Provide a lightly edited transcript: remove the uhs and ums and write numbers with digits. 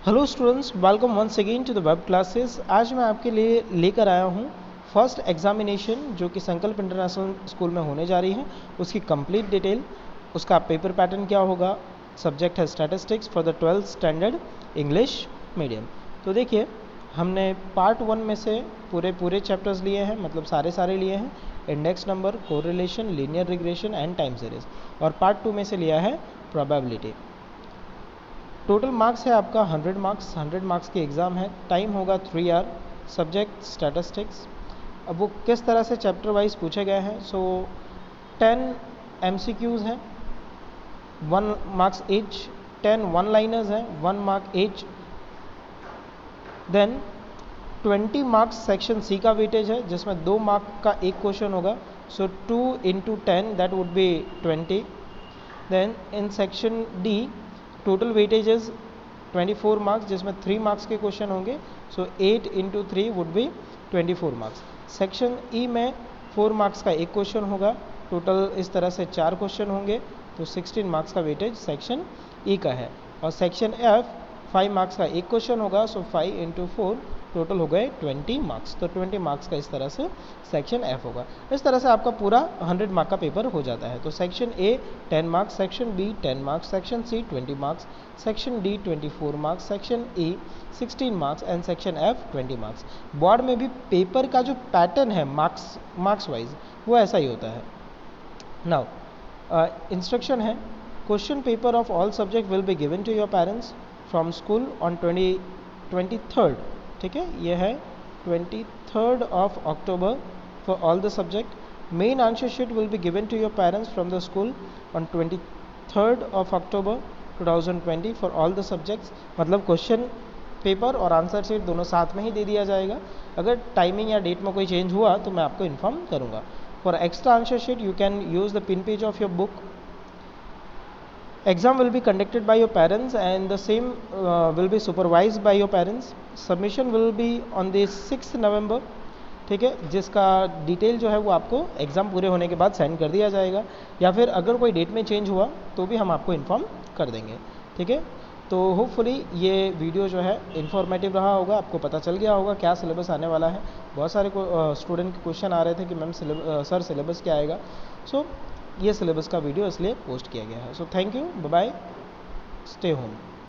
Hello students, welcome once again to the web classes. आज मैं आपके लिए लेकर आया हूँ फर्स्ट एग्जामिनेशन जो कि संकल्प इंटरनेशनल स्कूल में होने जा रही है, उसकी कंप्लीट डिटेल, उसका पेपर पैटर्न क्या होगा। सब्जेक्ट है statistics for the 12th standard English medium. तो देखिए, हमने पार्ट 1 में से पूरे चैप्टर्स लिए हैं, मतलब सारे लिए हैं। Index number, correlation, linear regression and time series. और पार्ट 2 में से लिया है प्रोबेबिलिटी। टोटल मार्क्स है आपका 100 मार्क्स की एग्ज़ाम है। टाइम होगा 3 आवर। Subject statistics. अब वो किस तरह से चैप्टर वाइज पूछे गए हैं। 10 MCQs हैं, 1 मार्क्स ईच। 10 वन लाइनर्स हैं, 1 mark each. Then 20 marks section C का वेटेज है, जिसमें 2 मार्क का एक क्वेश्चन होगा। 2 into 10 that would be 20। Then in section D total weightage is 24 marks, जिसमें 3 मार्क्स के क्वेश्चन होंगे। 8 into 3 would be 24 marks. Section E में 4 मार्क्स का एक क्वेश्चन होगा। टोटल इस तरह से 4 क्वेश्चन होंगे, तो 16 मार्क्स का वेटेज सेक्शन ई का है। और सेक्शन एफ 5 मार्क्स का एक क्वेश्चन होगा। 5 into 4 टोटल हो गए 20 मार्क्स। तो 20 मार्क्स का इस तरह से सेक्शन एफ होगा। इस तरह से आपका पूरा 100 मार्क का पेपर हो जाता है। तो section A 10 marks, section B 10 marks, section C 20 marks, section D 24 marks, section A 16 marks and section F 20 marks. Board में भी पेपर का जो पैटर्न है मार्क्स वाइज, वो ऐसा ही होता है। नाउ इंस्ट्रक्शन है, question paper of all subject will be given to your parents from school on 23rd। ठीक है, ये है 23rd of October for all the subject. Main answer sheet will be given to your parents from the school on 23rd of October 2020 for all the subjects। मतलब question paper और answer sheet दोनों साथ में ही दे दिया जाएगा। अगर timing या date में कोई चेंज हुआ तो मैं आपको इन्फॉर्म करूँगा। For extra answer sheet you can use the pin page of your book. Exam will be conducted by your parents and the same will be supervised by your parents. Submission will be on the 6th November। ठीक है, जिसका detail जो है वो आपको exam पूरे होने के बाद सेंड कर दिया जाएगा, या फिर अगर कोई डेट में चेंज हुआ तो भी हम आपको इन्फॉर्म कर देंगे। ठीक है, तो होपफुली ये वीडियो जो है इन्फॉर्मेटिव रहा होगा, आपको पता चल गया होगा क्या सिलेबस आने वाला है। बहुत सारे स्टूडेंट के क्वेश्चन आ रहे थे कि मैम सर सिलेबस क्या आएगा। ये सिलेबस का वीडियो इसलिए पोस्ट किया गया है। Thank you, bye bye, stay home.